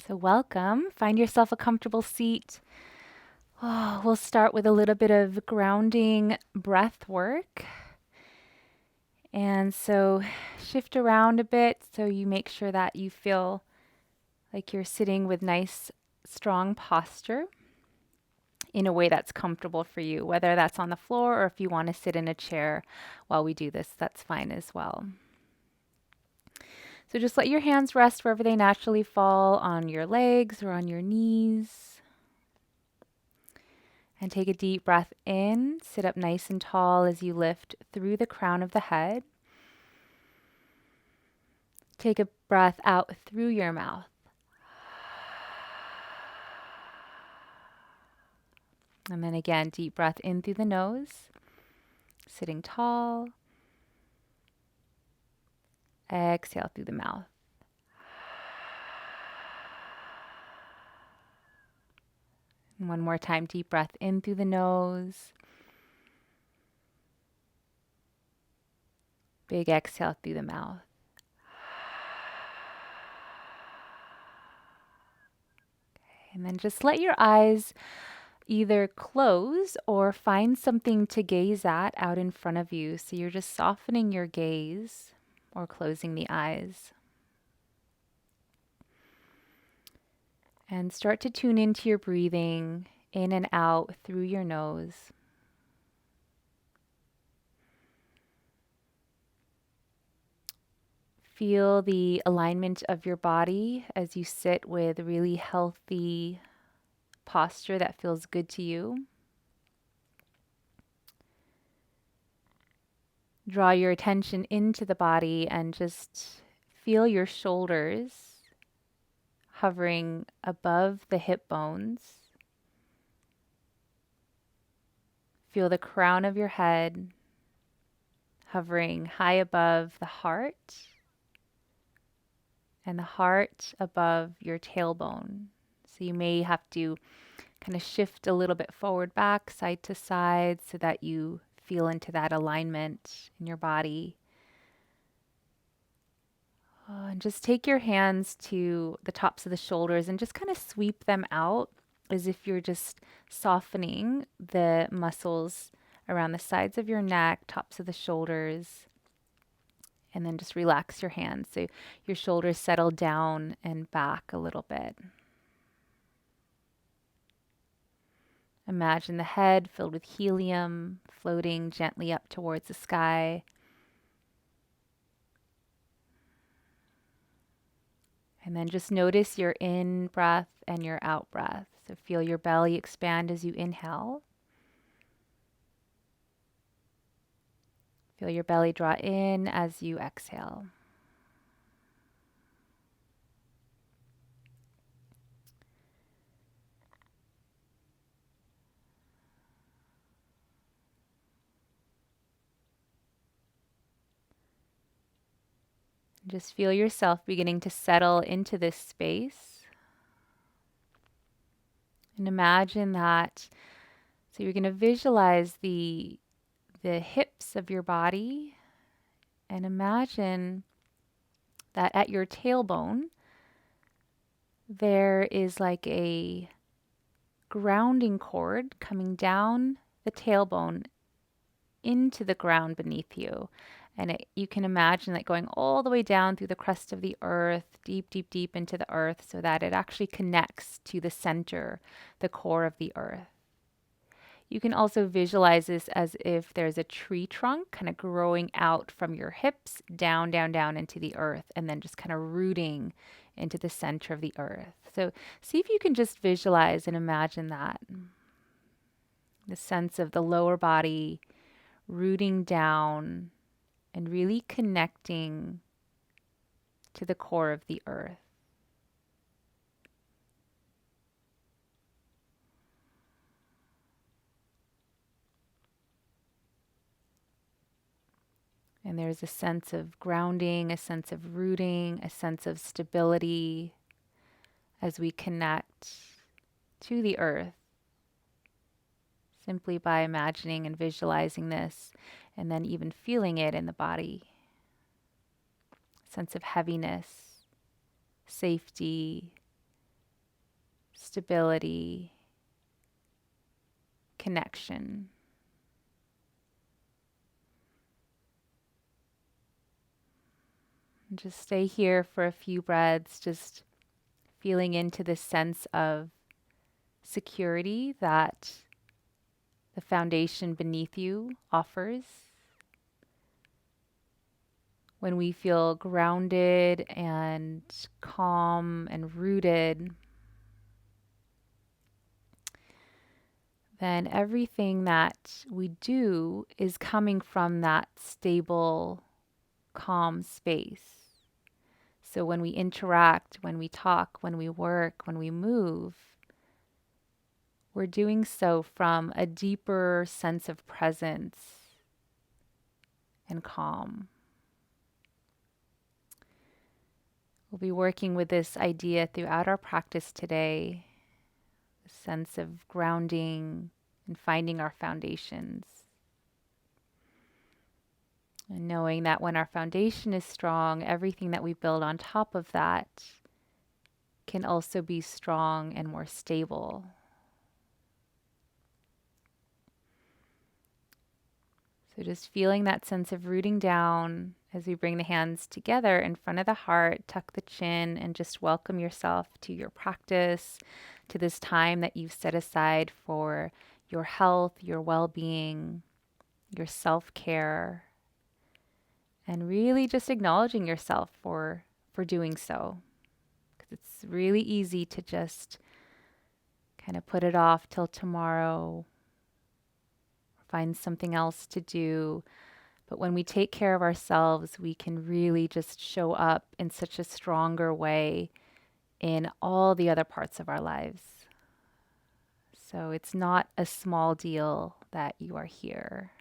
So welcome. Find yourself a comfortable seat. We'll start with a little bit of grounding breath work. And so shift around a bit so you make sure that you feel like you're sitting with nice, strong posture in a way that's comfortable for you, whether that's on the floor or if you want to sit in a chair while we do this, that's fine as well. So just let your hands rest wherever they naturally fall, on your legs or on your knees. And take a deep breath in. Sit up nice and tall as you lift through the crown of the head. Take a breath out through your mouth. And then again, deep breath in through the nose. Sitting tall. Exhale through the mouth. And one more time, deep breath in through the nose. Big exhale through the mouth. Okay, and then just let your eyes either close or find something to gaze at out in front of you. So you're just softening your gaze or closing the eyes. And start to tune into your breathing in and out through your nose. Feel the alignment of your body as you sit with a really healthy posture that feels good to you. Draw your attention into the body and just feel your shoulders hovering above the hip bones. Feel the crown of your head hovering high above the heart and the heart above your tailbone. So you may have to kind of shift a little bit forward, back, side to side so that you feel into that alignment in your body. And just take your hands to the tops of the shoulders and just kind of sweep them out as if you're just softening the muscles around the sides of your neck, tops of the shoulders, and then just relax your hands so your shoulders settle down and back a little bit. Imagine the head filled with helium floating gently up towards the sky. And then just notice your in breath and your out breath. So feel your belly expand as you inhale. Feel your belly draw in as you exhale. Just feel yourself beginning to settle into this space. And imagine that. So you're going to visualize the hips of your body and imagine that at your tailbone there is like a grounding cord coming down the tailbone into the ground beneath you. And you can imagine that going all the way down through the crust of the earth, deep, deep, deep into the earth, so that it actually connects to the center, the core of the earth. You can also visualize this as if there's a tree trunk kind of growing out from your hips down, down, down into the earth, and then just kind of rooting into the center of the earth. So see if you can just visualize and imagine that. The sense of the lower body rooting down and really connecting to the core of the earth. And there's a sense of grounding, a sense of rooting, a sense of stability as we connect to the earth, simply by imagining and visualizing this, and then even feeling it in the body. Sense of heaviness, safety, stability, connection. And just stay here for a few breaths, just feeling into this sense of security that the foundation beneath you offers. When we feel grounded and calm and rooted, then everything that we do is coming from that stable, calm space. So when we interact, when we talk, when we work, when we move, we're doing so from a deeper sense of presence and calm. We'll be working with this idea throughout our practice today, a sense of grounding and finding our foundations. And knowing that when our foundation is strong, everything that we build on top of that can also be strong and more stable. So just feeling that sense of rooting down as we bring the hands together in front of the heart, tuck the chin, and just welcome yourself to your practice, to this time that you've set aside for your health, your well-being, your self-care, and really just acknowledging yourself for doing so. Because it's really easy to just kind of put it off till tomorrow, find something else to do. But when we take care of ourselves, we can really just show up in such a stronger way in all the other parts of our lives. So it's not a small deal that you are here.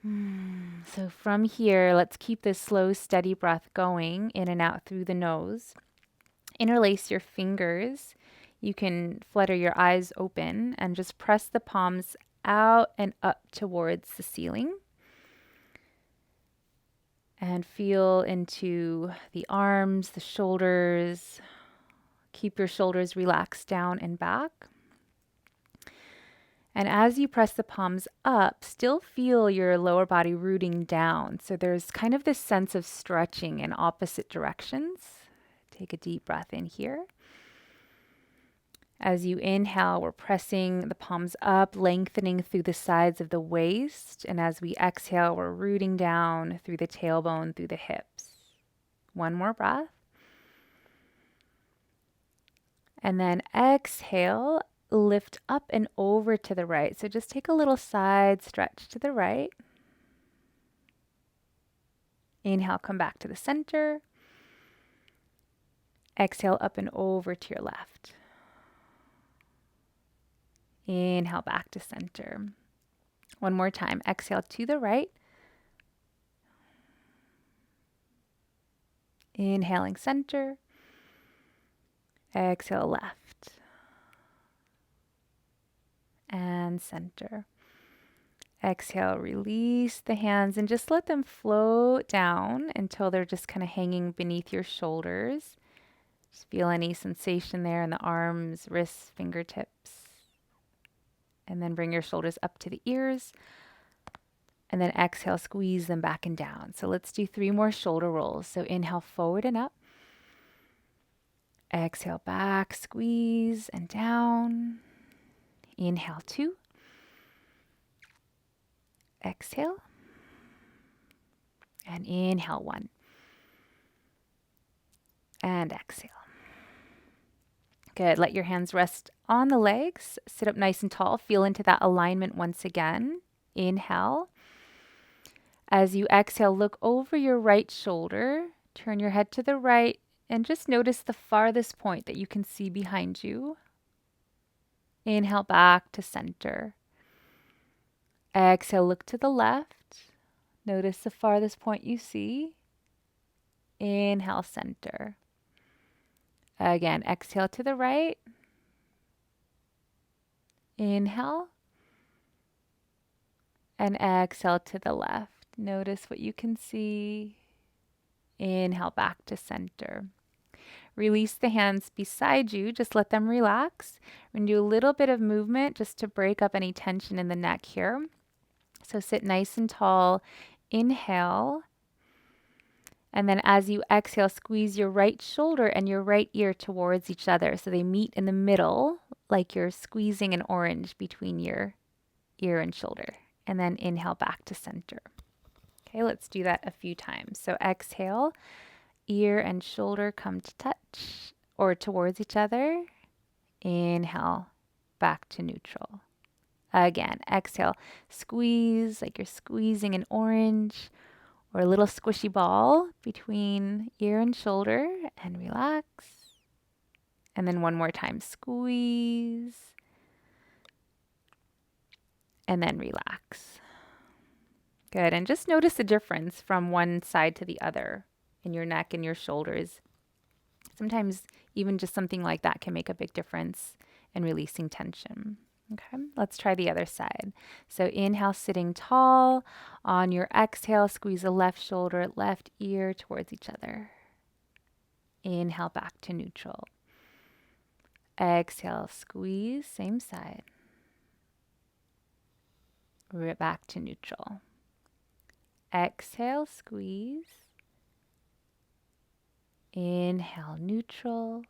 So from here, let's keep this slow, steady breath going in and out through the nose. Interlace your fingers. You can flutter your eyes open and just press the palms out and up towards the ceiling. And feel into the arms, the shoulders. Keep your shoulders relaxed down and back. And as you press the palms up, still feel your lower body rooting down. So there's kind of this sense of stretching in opposite directions. Take a deep breath in here. As you inhale, we're pressing the palms up, lengthening through the sides of the waist. And as we exhale, we're rooting down through the tailbone, through the hips. One more breath. And then exhale, lift up and over to the right. So just take a little side stretch to the right. Inhale, come back to the center. Exhale, up and over to your left. Inhale, back to center. One more time. Exhale to the right. Inhaling center. Exhale left. And center. Exhale, release the hands and just let them float down until they're just kind of hanging beneath your shoulders. Just feel any sensation there in the arms, wrists, fingertips. And then bring your shoulders up to the ears. And then exhale, squeeze them back and down. So let's do 3 more shoulder rolls. So inhale, forward and up. Exhale, back, squeeze and down. Inhale, 2. Exhale. And inhale, 1. And exhale. Good. Let your hands rest on the legs. Sit up nice and tall. Feel into that alignment once again. Inhale. As you exhale, look over your right shoulder. Turn your head to the right and just notice the farthest point that you can see behind you. Inhale back to center. Exhale, look to the left. Notice the farthest point you see. Inhale, center. Again, exhale to the right. Inhale. And exhale to the left. Notice what you can see. Inhale back to center. Release the hands beside you. Just let them relax. We're going to do a little bit of movement just to break up any tension in the neck here. So sit nice and tall. Inhale. And then as you exhale, squeeze your right shoulder and your right ear towards each other so they meet in the middle, like you're squeezing an orange between your ear and shoulder. And then inhale back to center. Okay, let's do that a few times. So exhale, ear and shoulder come to touch or towards each other. Inhale, back to neutral. Again, exhale, squeeze like you're squeezing an orange or a little squishy ball between ear and shoulder, and relax. And then one more time, squeeze. And then relax. Good, and just notice the difference from one side to the other in your neck and your shoulders. Sometimes even just something like that can make a big difference in releasing tension. Okay, let's try the other side. So inhale, sitting tall. On your exhale, squeeze the left shoulder, left ear towards each other. Inhale, back to neutral. Exhale, squeeze, same side. Back to neutral. Exhale, squeeze. Inhale, neutral.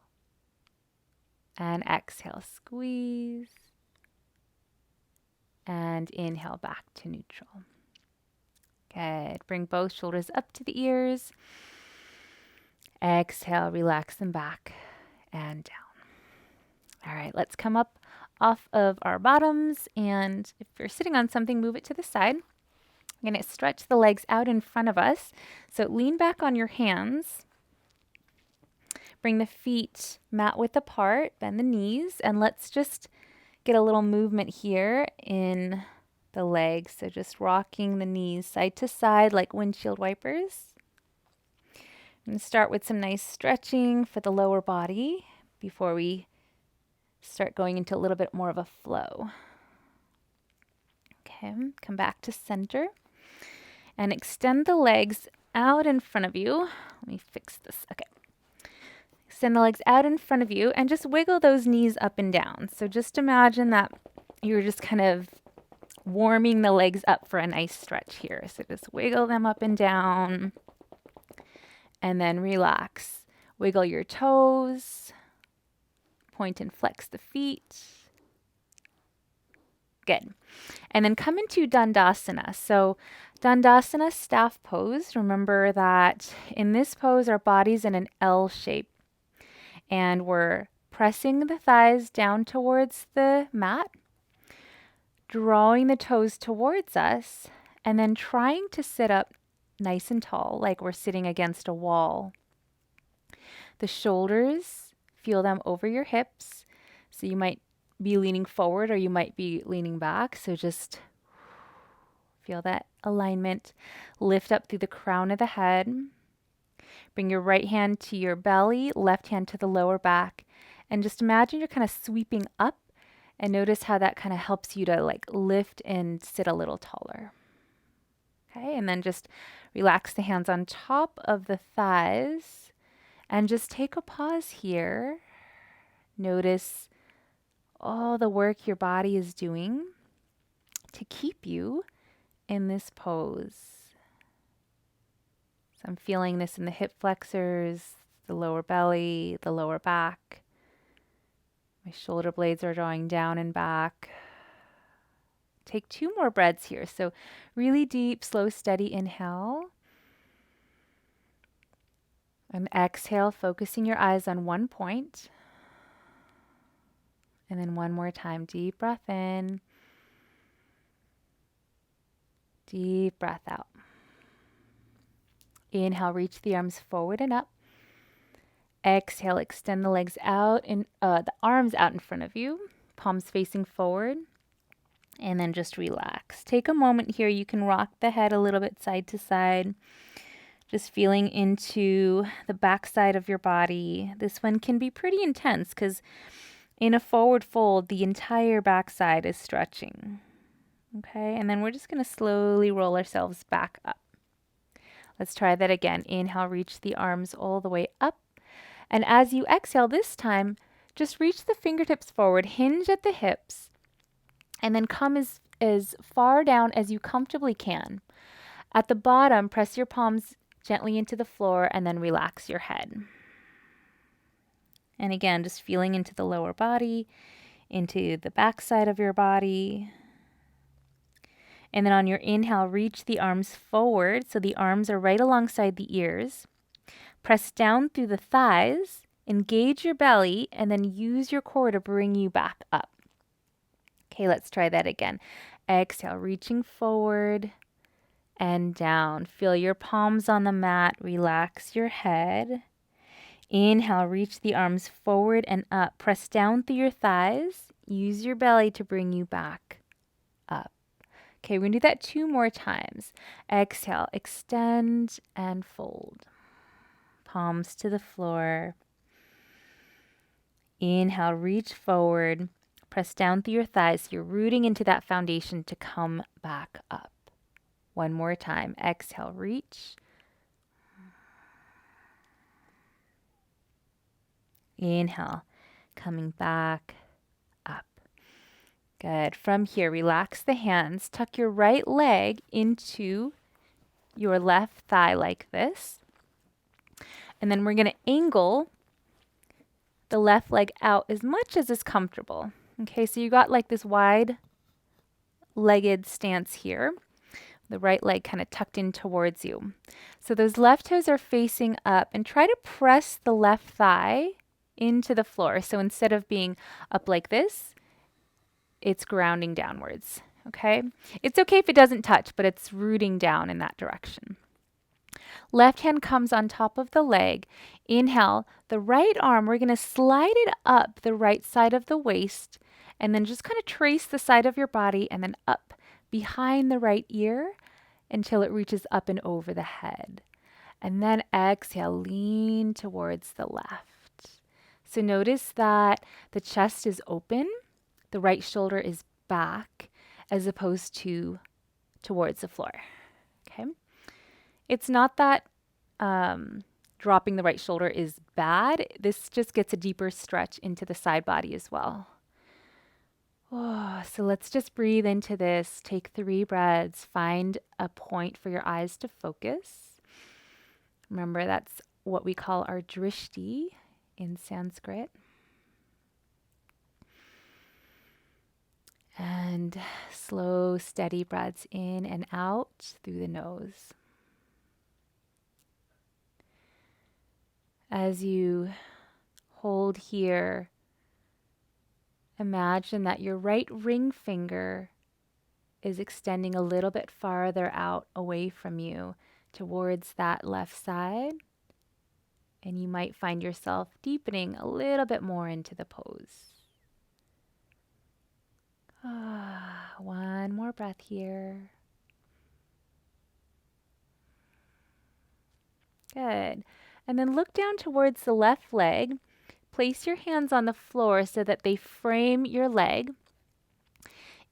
And exhale, squeeze. And inhale back to neutral. Good. Bring both shoulders up to the ears. Exhale, relax them back and down. All right, let's come up off of our bottoms. And if you're sitting on something, move it to the side. I'm going to stretch the legs out in front of us. So lean back on your hands. Bring the feet mat width apart, bend the knees, and let's just get a little movement here in the legs. So just rocking the knees side to side like windshield wipers. I'm going to start with some nice stretching for the lower body before we start going into a little bit more of a flow. Okay, come back to center and extend the legs out in front of you. Let me fix this. Okay. Extend the legs out in front of you and just wiggle those knees up and down. So just imagine that you're just kind of warming the legs up for a nice stretch here. So just wiggle them up and down and then relax. Wiggle your toes, point and flex the feet. Good. And then come into Dandasana. So Dandasana, staff pose. Remember that in this pose, our body's in an L shape. And we're pressing the thighs down towards the mat, drawing the toes towards us, and then trying to sit up nice and tall, like we're sitting against a wall. The shoulders, feel them over your hips. So you might be leaning forward or you might be leaning back. So just feel that alignment. Lift up through the crown of the head. Bring your right hand to your belly, left hand to the lower back, and just imagine you're kind of sweeping up and notice how that kind of helps you to like lift and sit a little taller. Okay, and then just relax the hands on top of the thighs and just take a pause here. Notice all the work your body is doing to keep you in this pose. So I'm feeling this in the hip flexors, the lower belly, the lower back. My shoulder blades are drawing down and back. Take 2 more breaths here. So really deep, slow, steady inhale. And exhale, focusing your eyes on one point. And then one more time, deep breath in. Deep breath out. Inhale, reach the arms forward and up. Exhale, extend the legs out and the arms out in front of you, palms facing forward, and then just relax. Take a moment here. You can rock the head a little bit side to side, just feeling into the back side of your body. This one can be pretty intense because in a forward fold, the entire back side is stretching. Okay, and then we're just going to slowly roll ourselves back up. Let's try that again. Inhale, reach the arms all the way up. And as you exhale this time, just reach the fingertips forward, hinge at the hips, and then come as far down as you comfortably can. At the bottom, press your palms gently into the floor and then relax your head. And again, just feeling into the lower body, into the back side of your body. And then on your inhale, reach the arms forward so the arms are right alongside the ears. Press down through the thighs, engage your belly, and then use your core to bring you back up. Okay, let's try that again. Exhale, reaching forward and down. Feel your palms on the mat. Relax your head. Inhale, reach the arms forward and up. Press down through your thighs. Use your belly to bring you back up. Okay, we're going to do that 2 more times. Exhale, extend and fold. Palms to the floor. Inhale, reach forward. Press down through your thighs. You're rooting into that foundation to come back up. 1 more time. Exhale, reach. Inhale, coming back up. Good. From here, relax the hands. Tuck your right leg into your left thigh like this. And then we're going to angle the left leg out as much as is comfortable. Okay, so you got like this wide-legged stance here. The right leg kind of tucked in towards you. So those left toes are facing up, and try to press the left thigh into the floor. So instead of being up like this, it's grounding downwards. Okay? It's okay if it doesn't touch, but it's rooting down in that direction. Left hand comes on top of the leg. Inhale, the right arm, we're going to slide it up the right side of the waist, and then just kind of trace the side of your body and then up behind the right ear until it reaches up and over the head. And then exhale, lean towards the left. So notice that the chest is open, the right shoulder is back, as opposed to towards the floor. Okay? It's not that dropping the right shoulder is bad. This just gets a deeper stretch into the side body as well. Oh, so let's just breathe into this. Take 3 breaths. Find a point for your eyes to focus. Remember, that's what we call our drishti in Sanskrit. And slow, steady breaths in and out through the nose. As you hold here, imagine that your right ring finger is extending a little bit farther out away from you towards that left side. And you might find yourself deepening a little bit more into the pose. 1 more breath here. Good. And then look down towards the left leg. Place your hands on the floor so that they frame your leg.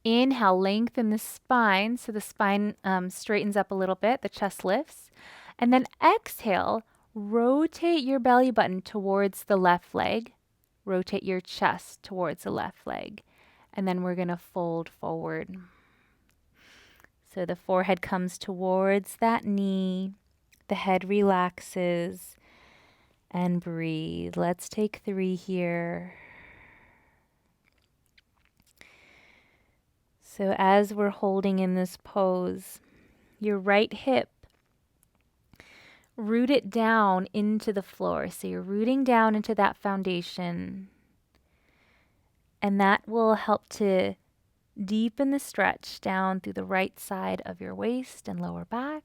Inhale, lengthen the spine so the spine straightens up a little bit, the chest lifts. And then exhale, rotate your belly button towards the left leg. Rotate your chest towards the left leg. And then we're going to fold forward. So the forehead comes towards that knee. The head relaxes. And breathe. Let's take 3 here. So as we're holding in this pose, your right hip, root it down into the floor. So you're rooting down into that foundation. And that will help to deepen the stretch down through the right side of your waist and lower back.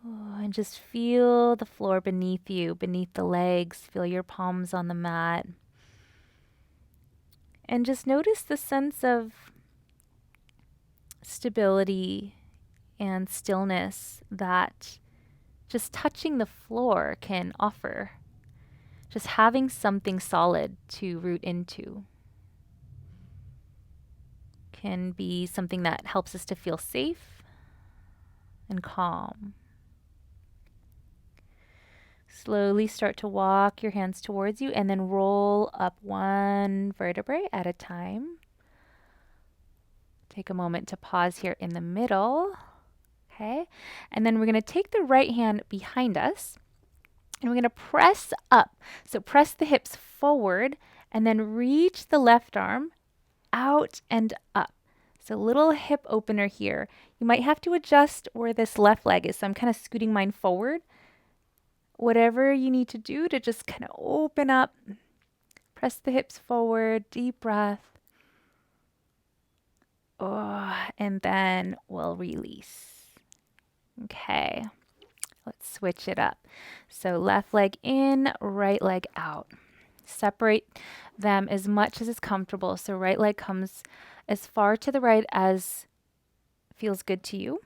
Oh, and just feel the floor beneath you, beneath the legs. Feel your palms on the mat. And just notice the sense of stability and stillness that just touching the floor can offer. Just having something solid to root into can be something that helps us to feel safe and calm. Slowly start to walk your hands towards you and then roll up one vertebrae at a time. Take a moment to pause here in the middle. Okay, and then we're going to take the right hand behind us and we're going to press up. So press the hips forward and then reach the left arm out and up. So little hip opener here. You might have to adjust where this left leg is. So I'm kind of scooting mine forward. Whatever you need to do to just kind of open up. Press the hips forward, deep breath. Oh, and then we'll release. Okay, let's switch it up. So left leg in, right leg out. Separate them as much as is comfortable. So right leg comes as far to the right as feels good to you.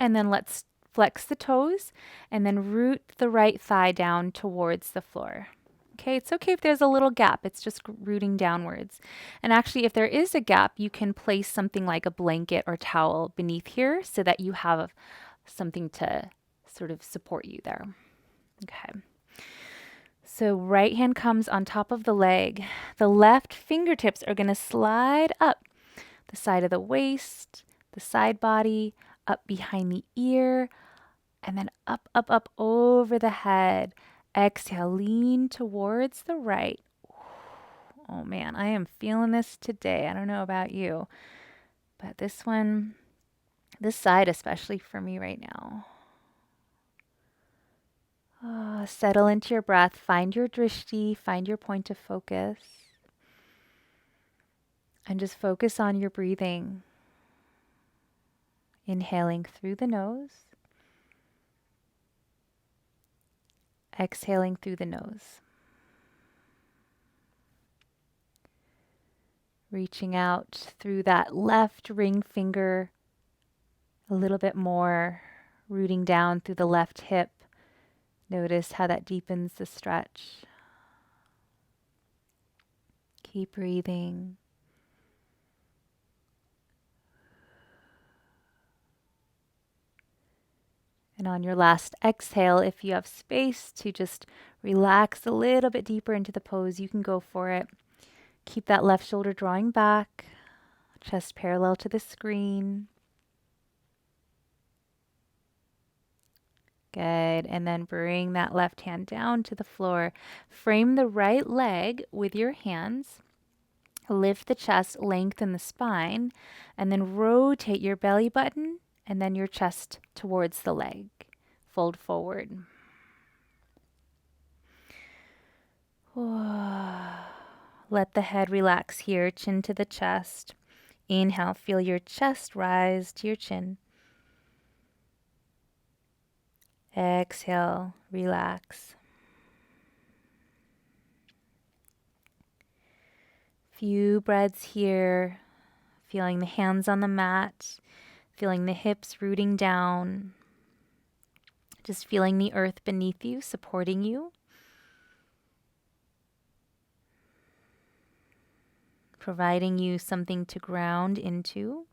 And then let's flex the toes and then root the right thigh down towards the floor. Okay, it's okay if there's a little gap. It's just rooting downwards. And actually, if there is a gap, you can place something like a blanket or towel beneath here so that you have something to sort of support you there. Okay. So right hand comes on top of the leg. The left fingertips are going to slide up the side of the waist, the side body, up behind the ear, and then up, up, up over the head. Exhale, lean towards the right. Oh man, I am feeling this today. I don't know about you, but this side especially for me right now. Settle into your breath. Find your drishti. Find your point of focus. And just focus on your breathing. Inhaling through the nose. Exhaling through the nose. Reaching out through that left ring finger a little bit more. Rooting down through the left hip. Notice how that deepens the stretch. Keep breathing. And on your last exhale, if you have space to just relax a little bit deeper into the pose, you can go for it. Keep that left shoulder drawing back, chest parallel to the screen. Good. And then bring that left hand down to the floor. Frame the right leg with your hands. Lift the chest, lengthen the spine, and then rotate your belly button and then your chest towards the leg. Fold forward. Let the head relax here, chin to the chest. Inhale, feel your chest rise to your chin. Exhale, relax. Few breaths here, feeling the hands on the mat, feeling the hips rooting down, just feeling the earth beneath you, supporting you. Providing you something to ground into.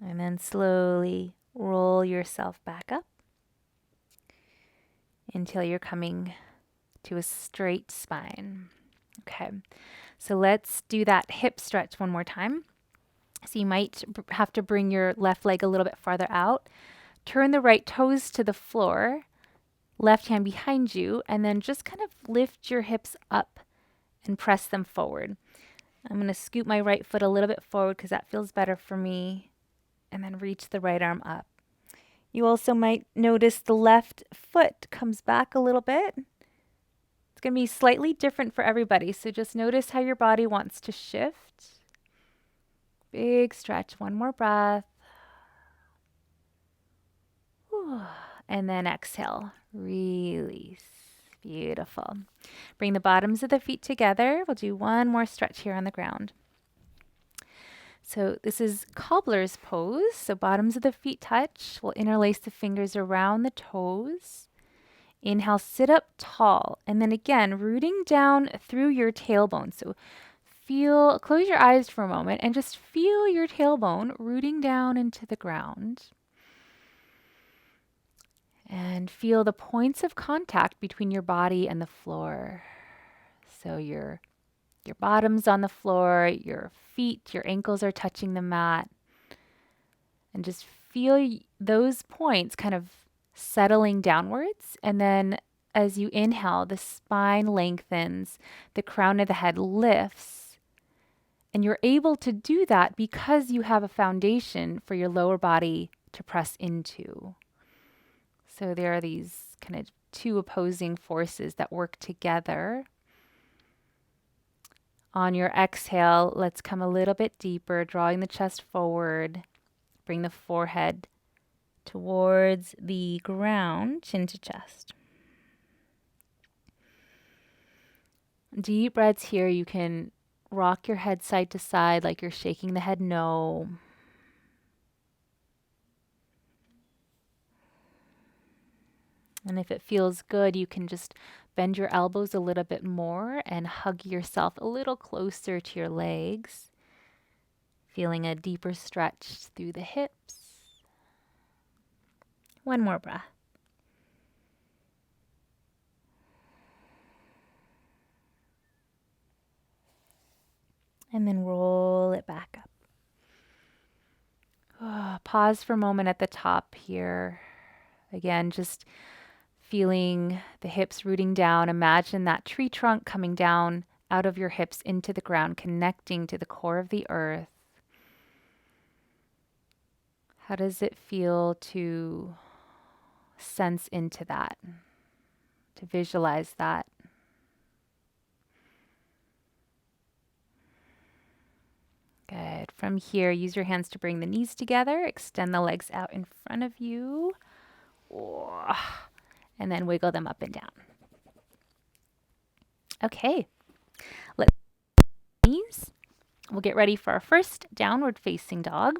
And then slowly roll yourself back up until you're coming to a straight spine. Okay, so let's do that hip stretch one more time. So you might have to bring your left leg a little bit farther out. Turn the right toes to the floor, left hand behind you, and then just kind of lift your hips up and press them forward. I'm going to scoot my right foot a little bit forward because that feels better for me, and then reach the right arm up. You also might notice the left foot comes back a little bit. It's going to be slightly different for everybody, so just notice how your body wants to shift. Big stretch, one more breath. And then exhale, release. Beautiful. Bring the bottoms of the feet together. We'll do one more stretch here on the ground. So this is cobbler's pose. So bottoms of the feet touch. We'll interlace the fingers around the toes. Inhale, sit up tall. And then again, rooting down through your tailbone. So close your eyes for a moment and just feel your tailbone rooting down into the ground. And feel the points of contact between your body and the floor. So your bottom's on the floor, your feet, your ankles are touching the mat. And just feel those points kind of settling downwards. And then as you inhale, the spine lengthens, the crown of the head lifts. And you're able to do that because you have a foundation for your lower body to press into. So there are these kind of two opposing forces that work together. On your exhale, let's come a little bit deeper, drawing the chest forward. Bring the forehead towards the ground, chin to chest. Deep breaths here. You can rock your head side to side like you're shaking the head no. And if it feels good, you can just bend your elbows a little bit more and hug yourself a little closer to your legs. Feeling a deeper stretch through the hips. One more breath. And then roll it back up. Pause for a moment at the top here. Again, just feeling the hips rooting down. Imagine that tree trunk coming down out of your hips into the ground, connecting to the core of the earth. How does it feel to sense into that, to visualize that? Good. From here, use your hands to bring the knees together. Extend the legs out in front of you. And then wiggle them up and down. Okay. Let's knees. We'll get ready for our first downward facing dog.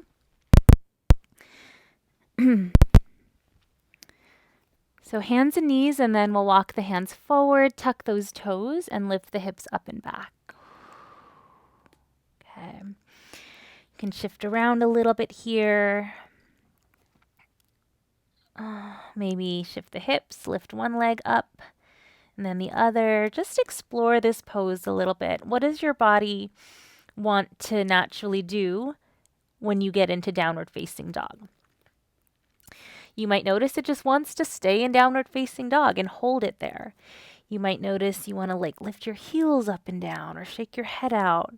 So hands and knees, and then we'll walk the hands forward, tuck those toes, and lift the hips up and back. Okay. You can shift around a little bit here. Maybe shift the hips, lift one leg up, and then the other. Just explore this pose a little bit. What does your body want to naturally do when you get into downward facing dog? You might notice it just wants to stay in downward facing dog and hold it there. You might notice you want to lift your heels up and down or shake your head out.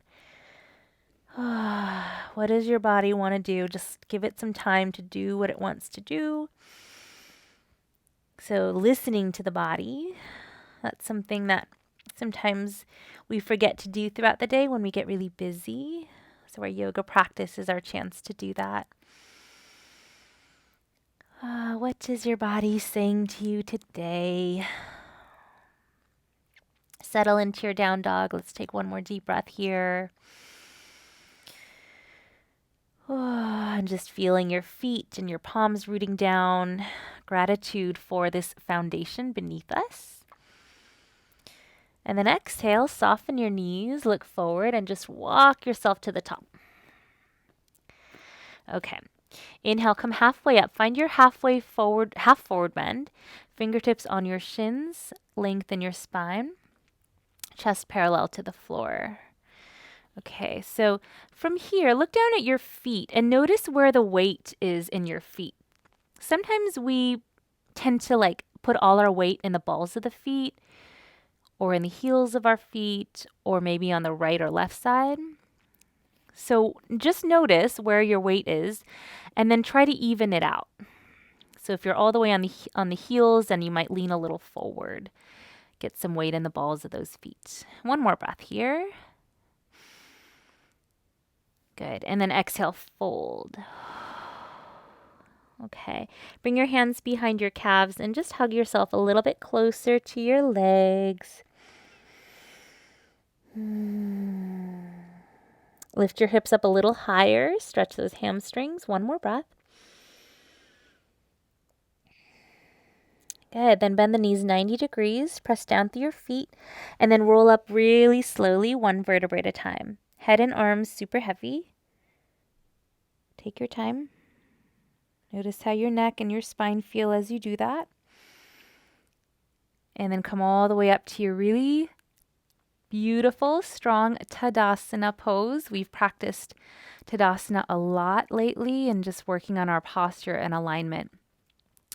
What does your body want to do? Just give it some time to do what it wants to do. So listening to the body, that's something that sometimes we forget to do throughout the day when we get really busy. So our yoga practice is our chance to do that. What is your body saying to you today? Settle into your down dog. Let's take one more deep breath here. And just feeling your feet and your palms rooting down. Gratitude for this foundation beneath us. And then exhale, soften your knees, look forward, and just walk yourself to the top. Okay. Inhale, come halfway up. Find your half forward bend. Fingertips on your shins. Lengthen your spine. Chest parallel to the floor. Okay, so from here, look down at your feet and notice where the weight is in your feet. Sometimes we tend to put all our weight in the balls of the feet or in the heels of our feet or maybe on the right or left side. So just notice where your weight is and then try to even it out. So if you're all the way on the heels, then you might lean a little forward. Get some weight in the balls of those feet. One more breath here. Good. And then exhale, fold. Okay. Bring your hands behind your calves and just hug yourself a little bit closer to your legs. Lift your hips up a little higher. Stretch those hamstrings. One more breath. Good. Then bend the knees 90 degrees. Press down through your feet. And then roll up really slowly, one vertebrae at a time. Head and arms super heavy. Take your time. Notice how your neck and your spine feel as you do that. And then come all the way up to your really beautiful, strong Tadasana pose. We've practiced Tadasana a lot lately and just working on our posture and alignment.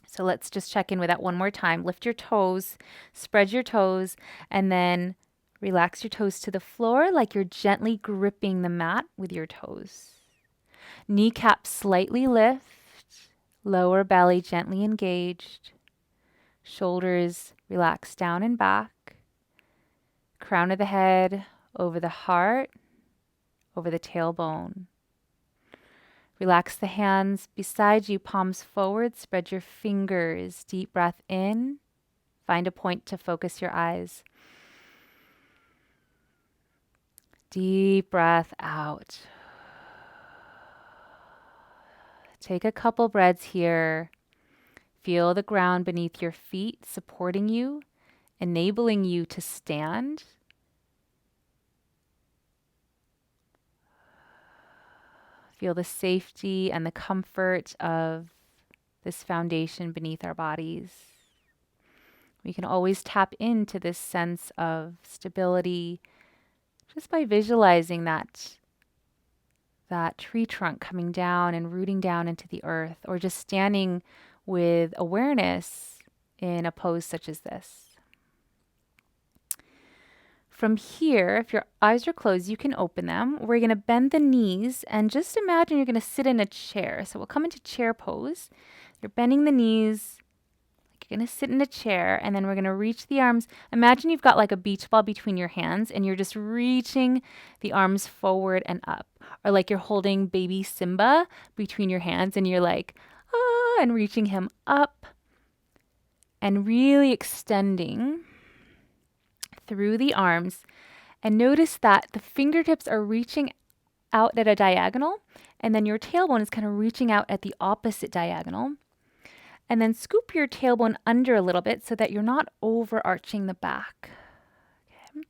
So let's just check in with that one more time. Lift your toes, spread your toes, and then relax your toes to the floor like you're gently gripping the mat with your toes. Kneecaps slightly lift, lower belly gently engaged, shoulders relax down and back, crown of the head over the heart, over the tailbone. Relax the hands beside you, palms forward, spread your fingers, deep breath in, find a point to focus your eyes. Deep breath out. Take a couple breaths here. Feel the ground beneath your feet supporting you, enabling you to stand. Feel the safety and the comfort of this foundation beneath our bodies. We can always tap into this sense of stability just by visualizing that tree trunk coming down and rooting down into the earth, or just standing with awareness in a pose such as this. From here, if your eyes are closed, you can open them. We're going to bend the knees and just imagine you're going to sit in a chair. So we'll come into chair pose. You're bending the knees, like you're going to sit in a chair, and then we're going to reach the arms. Imagine you've got like a beach ball between your hands and you're just reaching the arms forward and up. Or like you're holding baby Simba between your hands and you're like, ah, and reaching him up and really extending through the arms. And notice that the fingertips are reaching out at a diagonal, and then your tailbone is kind of reaching out at the opposite diagonal. And then scoop your tailbone under a little bit so that you're not overarching the back. Okay.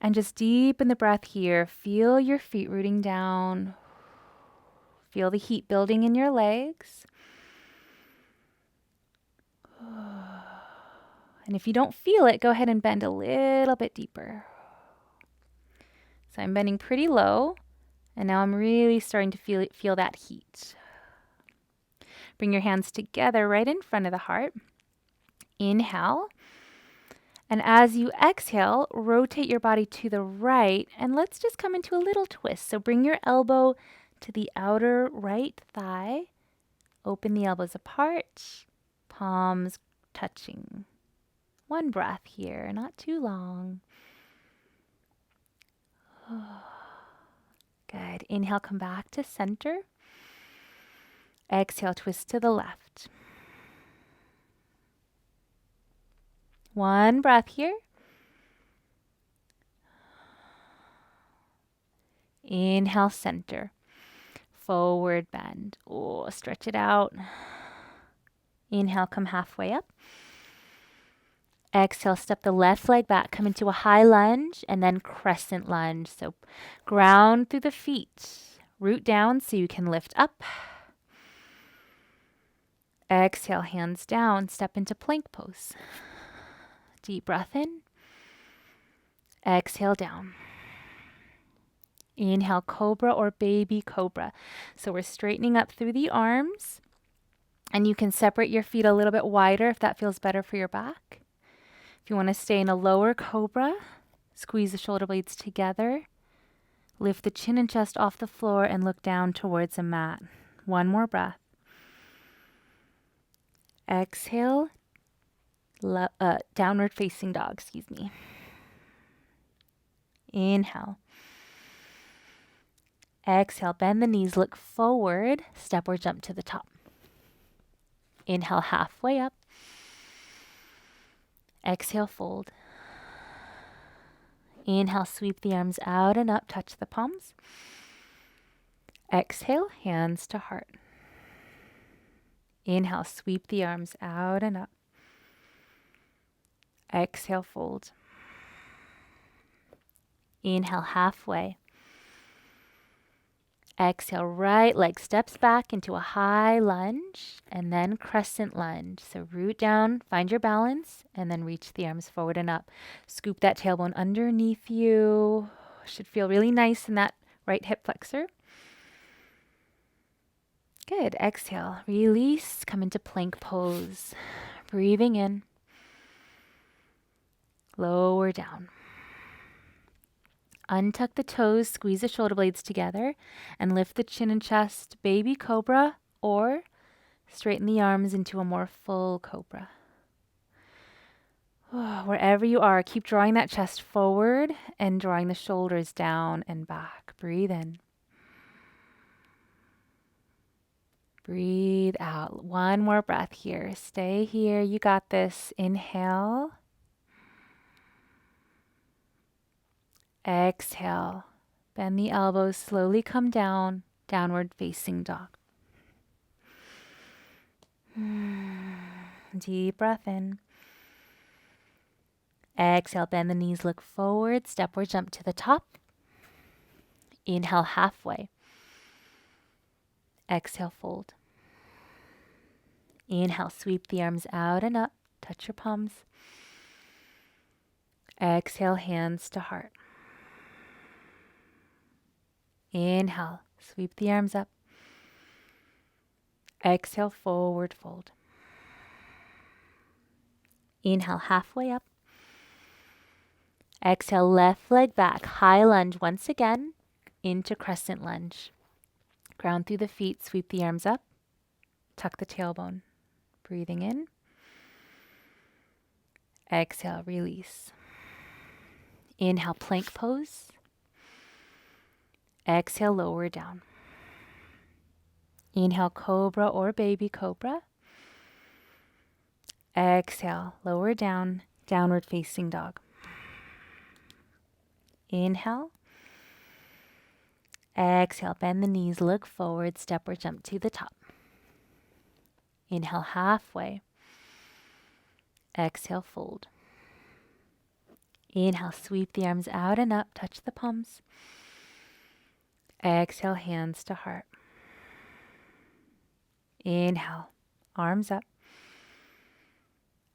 And just deepen the breath here. Feel your feet rooting down. Feel the heat building in your legs. And if you don't feel it, go ahead and bend a little bit deeper. So I'm bending pretty low, and now I'm really starting to feel that heat. Bring your hands together right in front of the heart. Inhale. And as you exhale, rotate your body to the right, and let's just come into a little twist. So bring your elbow to the outer right thigh. Open the elbows apart, palms touching. One breath here, not too long. Good. Inhale, come back to center. Exhale, twist to the left. One breath here. Inhale, center. Forward bend. Oh, stretch it out. Inhale, come halfway up. Exhale, step the left leg back, come into a high lunge and then crescent lunge. So ground through the feet. Root down so you can lift up. Exhale, hands down, step into plank pose. Deep breath in. Exhale, down. Inhale, cobra or baby cobra. So we're straightening up through the arms. And you can separate your feet a little bit wider if that feels better for your back. If you want to stay in a lower cobra, squeeze the shoulder blades together. Lift the chin and chest off the floor and look down towards a mat. One more breath. Exhale, downward facing dog, Inhale. Exhale, bend the knees, look forward, step or jump to the top. Inhale, halfway up. Exhale, fold. Inhale, sweep the arms out and up, touch the palms. Exhale, hands to heart. Inhale, sweep the arms out and up. Exhale, fold. Inhale, halfway. Exhale, right leg steps back into a high lunge and then crescent lunge. So root down, find your balance, and then reach the arms forward and up. Scoop that tailbone underneath you. Should feel really nice in that right hip flexor. Good. Exhale, release, come into plank pose. Breathing in, lower down. Untuck the toes, squeeze the shoulder blades together, and lift the chin and chest, baby cobra, or straighten the arms into a more full cobra. Wherever you are, keep drawing that chest forward and drawing the shoulders down and back. Breathe in. Breathe out. One more breath here. Stay here. You got this. Inhale. Exhale. Bend the elbows, slowly come down, downward facing dog. Deep breath in. Exhale, bend the knees, look forward, step or jump to the top. Inhale halfway. Exhale, fold. Inhale, sweep the arms out and up, touch your palms. Exhale, hands to heart. Inhale, sweep the arms up. Exhale, forward fold. Inhale, halfway up. Exhale, left leg back, high lunge once again into crescent lunge. Ground through the feet, sweep the arms up, tuck the tailbone. Breathing in. Exhale, release. Inhale, plank pose. Exhale, lower down. Inhale, cobra or baby cobra. Exhale, lower down, downward facing dog. Inhale. Exhale, bend the knees, look forward, step or jump to the top. Inhale, halfway. Exhale, fold. Inhale, sweep the arms out and up, touch the palms. Exhale, hands to heart. Inhale, arms up.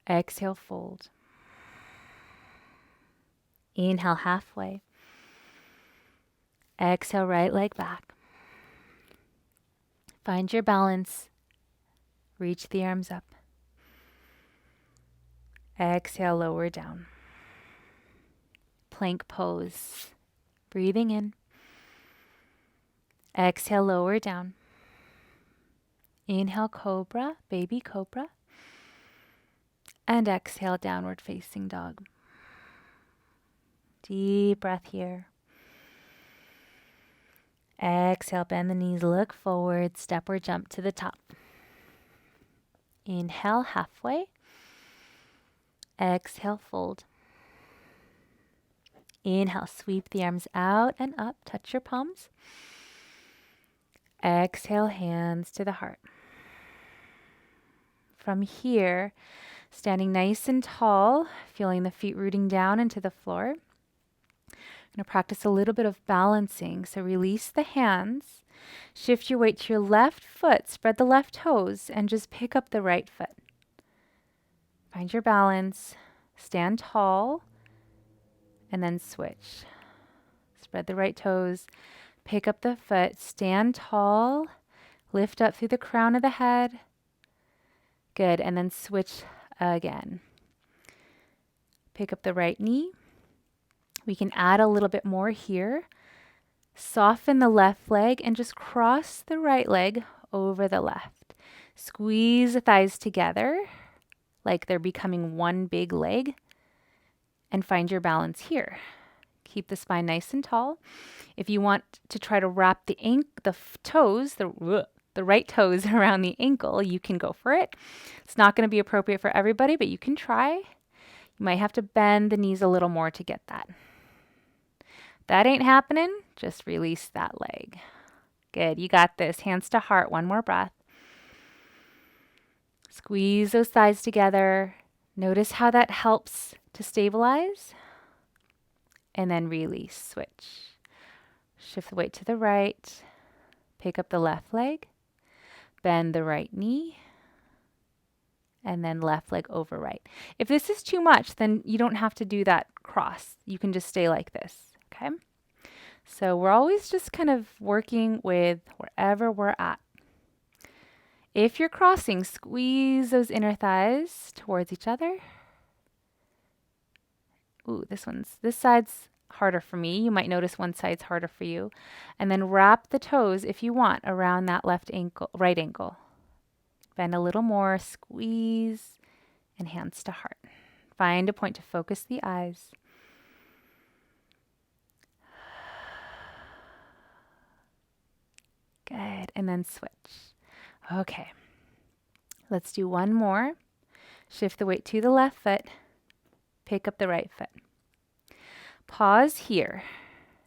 Exhale, fold. Inhale, halfway. Exhale, right leg back. Find your balance. Reach the arms up. Exhale, lower down. Plank pose. Breathing in. Exhale, lower down. Inhale, cobra, baby cobra. And exhale, downward facing dog. Deep breath here. Exhale, bend the knees, look forward, step or jump to the top. Inhale, halfway. Exhale, fold. Inhale, sweep the arms out and up, touch your palms. Exhale, hands to the heart. From here, standing nice and tall, feeling the feet rooting down into the floor. I'm going to practice a little bit of balancing. So release the hands, shift your weight to your left foot, spread the left toes, and just pick up the right foot. Find your balance, stand tall, and then switch. Spread the right toes, pick up the foot, stand tall, lift up through the crown of the head. Good, and then switch again. Pick up the right knee. We can add a little bit more here. Soften the left leg and just cross the right leg over the left. Squeeze the thighs together like they're becoming one big leg. And find your balance here. Keep the spine nice and tall. If you want to try to wrap the right toes around the ankle, you can go for it. It's not going to be appropriate for everybody, but you can try. You might have to bend the knees a little more to get that. That ain't happening. Just release that leg. Good. You got this. Hands to heart. One more breath. Squeeze those thighs together. Notice how that helps to stabilize. And then release. Switch. Shift the weight to the right. Pick up the left leg, bend the right knee, and then left leg over right. If this is too much, then you don't have to do that cross. You can just stay like this, okay? So we're always just kind of working with wherever we're at. If you're crossing, squeeze those inner thighs towards each other. Ooh, this side's harder for me. You might notice one side's harder for you. And then wrap the toes, if you want, around that right ankle. Bend a little more, squeeze, and hands to heart. Find a point to focus the eyes. Good, and then switch. Okay, let's do one more. Shift the weight to the left foot, pick up the right foot. Pause here.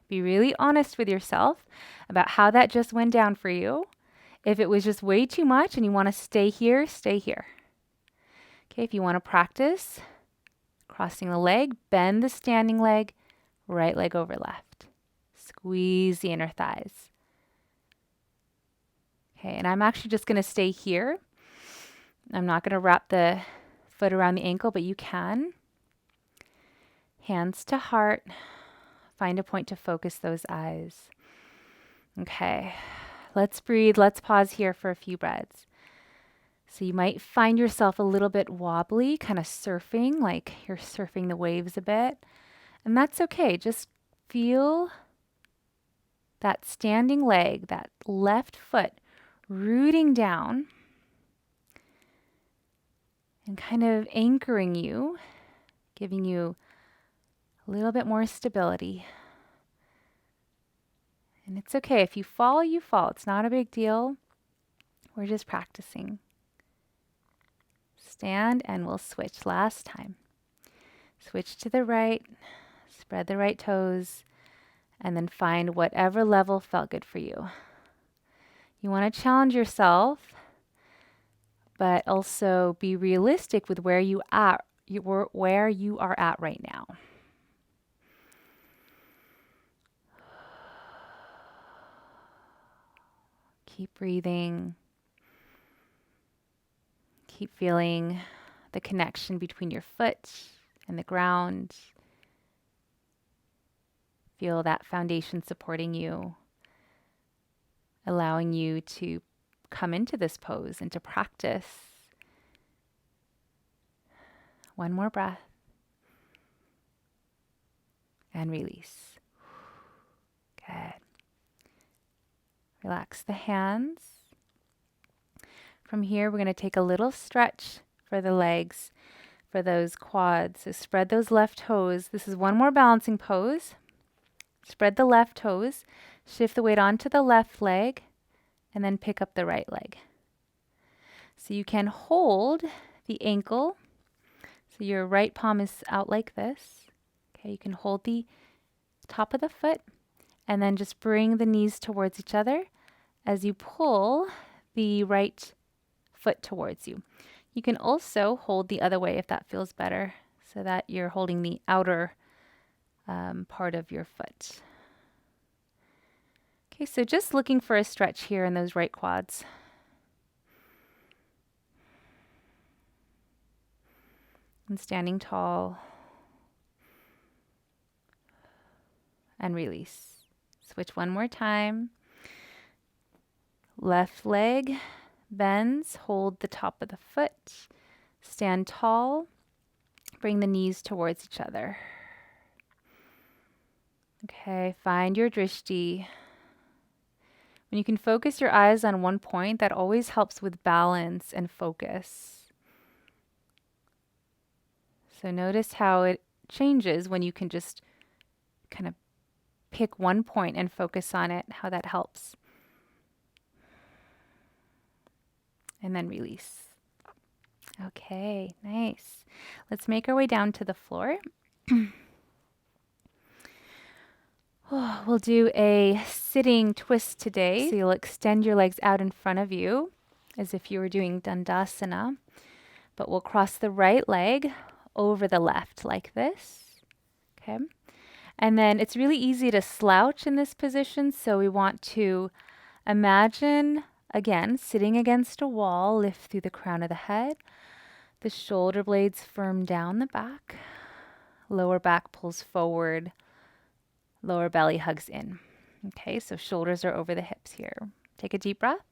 Be really honest with yourself about how that just went down for you. If it was just way too much and you want to stay here, stay here. Okay, if you want to practice crossing the leg, bend the standing leg, right leg over left. Squeeze the inner thighs. Okay, and I'm actually just going to stay here. I'm not going to wrap the foot around the ankle, but you can. Hands to heart. Find a point to focus those eyes. Okay, let's breathe. Let's pause here for a few breaths. So you might find yourself a little bit wobbly, kind of surfing, like you're surfing the waves a bit. And that's okay. Just feel that standing leg, that left foot rooting down and kind of anchoring you, giving you a little bit more stability. And it's okay. If you fall, you fall. It's not a big deal. We're just practicing. Stand and we'll switch last time. Switch to the right, spread the right toes, and then find whatever level felt good for you. You want to challenge yourself, but also be realistic with where you are at right now. Keep breathing. Keep feeling the connection between your foot and the ground. Feel that foundation supporting you, allowing you to come into this pose and to practice. One more breath. And release. Good. Relax the hands. From here, we're going to take a little stretch for the legs, for those quads. So spread those left toes. This is one more balancing pose. Spread the left toes, shift the weight onto the left leg, and then pick up the right leg. So you can hold the ankle. So your right palm is out like this. Okay, you can hold the top of the foot and then just bring the knees towards each other as you pull the right foot towards you. You can also hold the other way if that feels better, so that you're holding the outer part of your foot. Okay, so just looking for a stretch here in those right quads. And standing tall. And release. Switch one more time. Left leg bends, hold the top of the foot. Stand tall. Bring the knees towards each other. Okay, find your drishti. When you can focus your eyes on one point, that always helps with balance and focus. So notice how it changes when you can just kind of pick one point and focus on it, how that helps. And then release. Okay, nice. Let's make our way down to the floor. We'll do a sitting twist today. So you'll extend your legs out in front of you as if you were doing Dandasana. But we'll cross the right leg over the left like this. Okay. And then it's really easy to slouch in this position. So we want to Imagine, again, sitting against a wall, lift through the crown of the head. The shoulder blades firm down the back. Lower back pulls forward. Lower belly hugs in. Okay, so shoulders are over the hips here. Take a deep breath.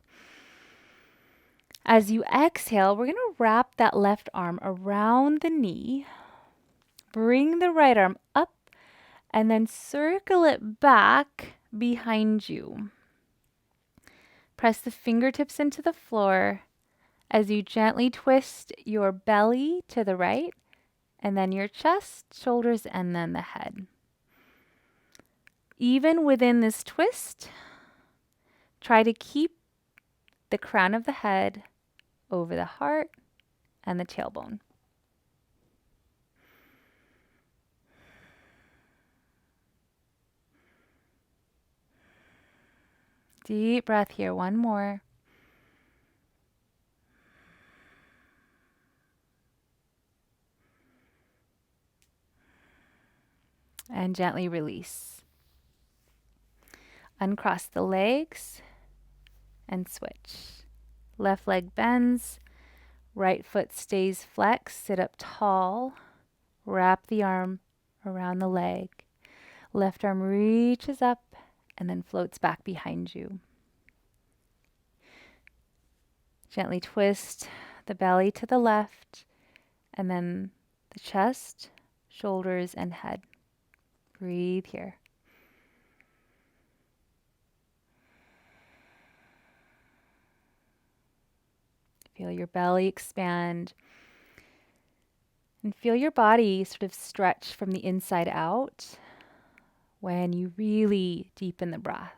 As you exhale, we're going to wrap that left arm around the knee. Bring the right arm up and then circle it back behind you. Press the fingertips into the floor as you gently twist your belly to the right, and then your chest, shoulders, and then the head. Even within this twist, try to keep the crown of the head over the heart and the tailbone. Deep breath here, one more. And gently release. Uncross the legs and switch. Left leg bends, right foot stays flexed, sit up tall, wrap the arm around the leg. Left arm reaches up and then floats back behind you. Gently twist the belly to the left and then the chest, shoulders, and head. Breathe here. Feel your belly expand and feel your body sort of stretch from the inside out when you really deepen the breath.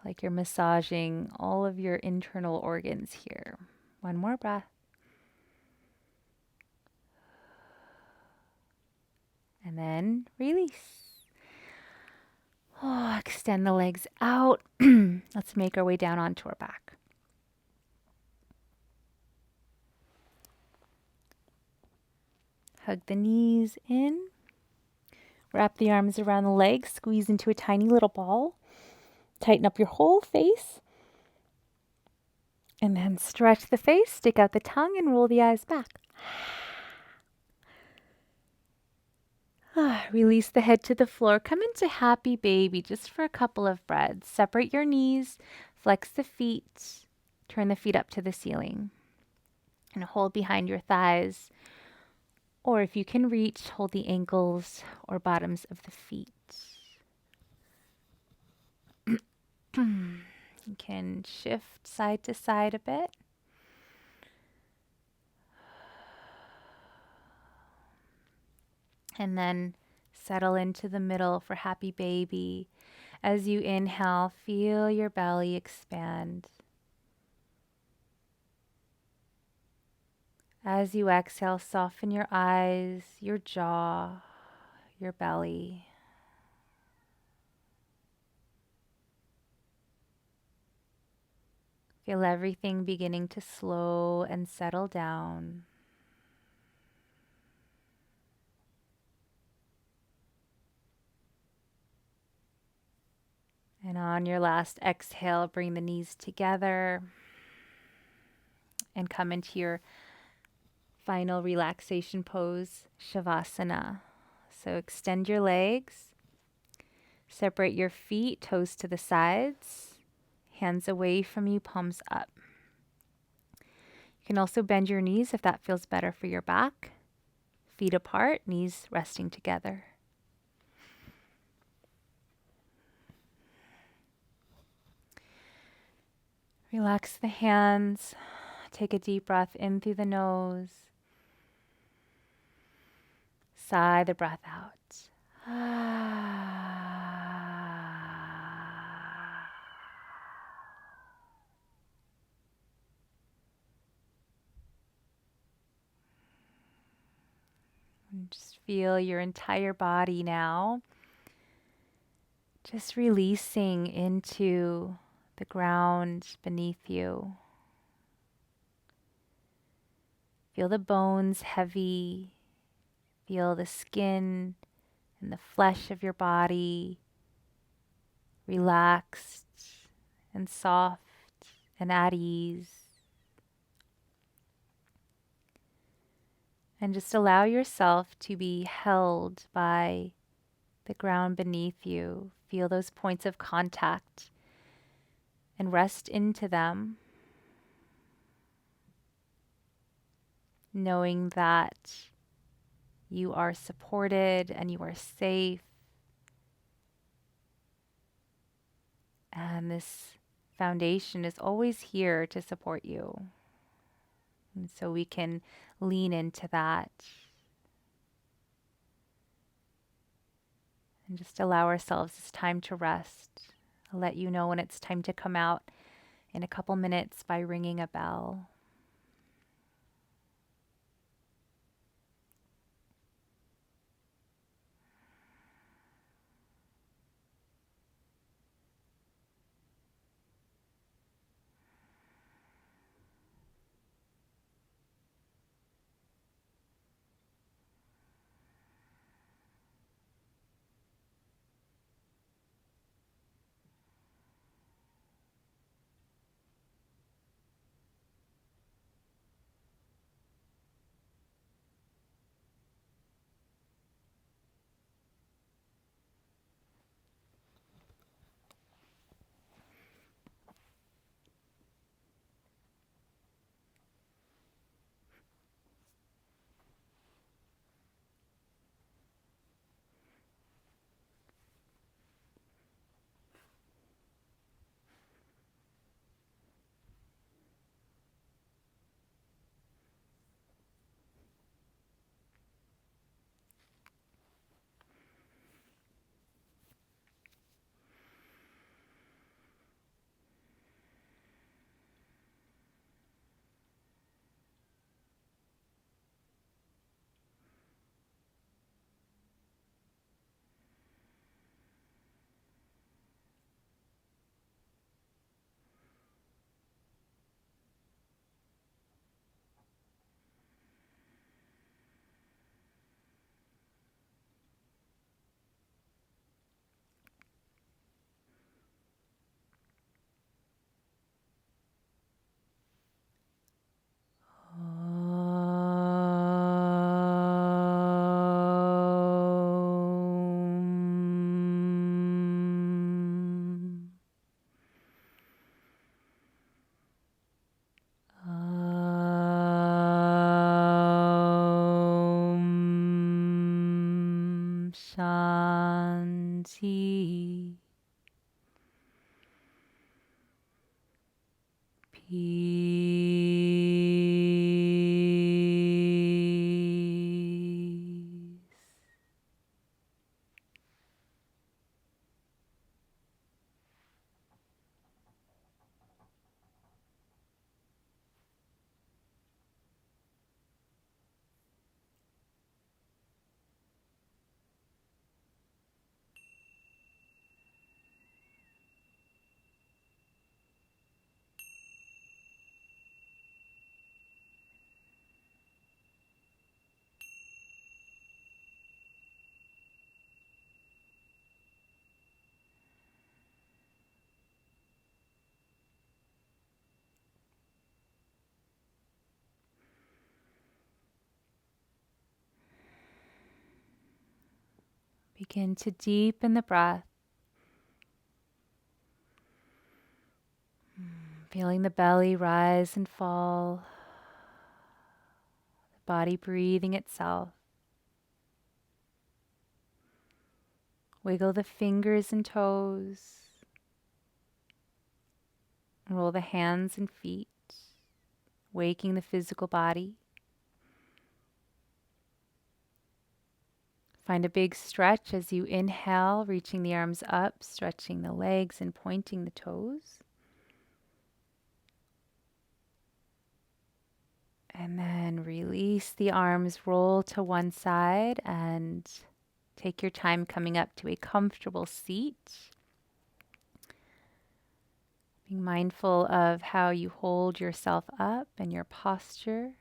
Like you're massaging all of your internal organs here. One more breath. And then release. Oh, extend the legs out. Let's make our way down onto our back. Hug the knees in. Wrap the arms around the legs. Squeeze into a tiny little ball. Tighten up your whole face. And then stretch the face, stick out the tongue, and roll the eyes back. Release the head to the floor. Come into happy baby just for a couple of breaths. Separate your knees, flex the feet, turn the feet up to the ceiling, and hold behind your thighs. Or if you can reach, hold the ankles or bottoms of the feet. You can shift side to side a bit. And then settle into the middle for happy baby. As you inhale, feel your belly expand. As you exhale, soften your eyes, your jaw, your belly. Feel everything beginning to slow and settle down. And on your last exhale, bring the knees together and come into your final relaxation pose, Shavasana. So extend your legs, separate your feet, toes to the sides, hands away from you, palms up. You can also bend your knees if that feels better for your back. Feet apart, knees resting together. Relax the hands. Take a deep breath in through the nose. Sigh the breath out. And just feel your entire body now. Just releasing into the ground beneath you. Feel the bones heavy. Feel the skin and the flesh of your body relaxed and soft and at ease. And just allow yourself to be held by the ground beneath you. Feel those points of contact and rest into them, knowing that you are supported and you are safe. And this foundation is always here to support you. And so we can lean into that and just allow ourselves this time to rest. I'll let you know when it's time to come out in a couple minutes by ringing a bell. Shanti. Peace. Begin to deepen the breath, feeling the belly rise and fall, the body breathing itself. Wiggle the fingers and toes, roll the hands and feet, waking the physical body. Find a big stretch as you inhale, reaching the arms up, stretching the legs and pointing the toes. And then release the arms, roll to one side, and take your time coming up to a comfortable seat. Being mindful of how you hold yourself up and your posture.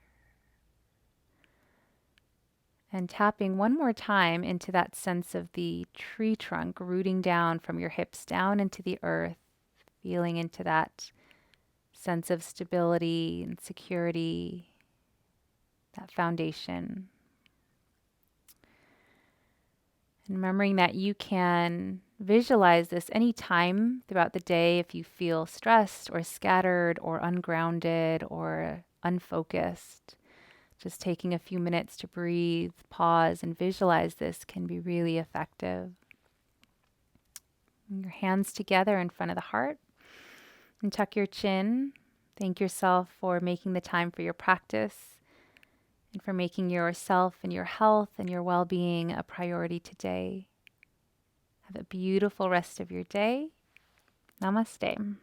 And tapping one more time into that sense of the tree trunk rooting down from your hips down into the earth, feeling into that sense of stability and security, that foundation. And remembering that you can visualize this anytime throughout the day if you feel stressed or scattered or ungrounded or unfocused. Just taking a few minutes to breathe, pause, and visualize this can be really effective. Bring your hands together in front of the heart and tuck your chin. Thank yourself for making the time for your practice and for making yourself and your health and your well-being a priority today. Have a beautiful rest of your day. Namaste.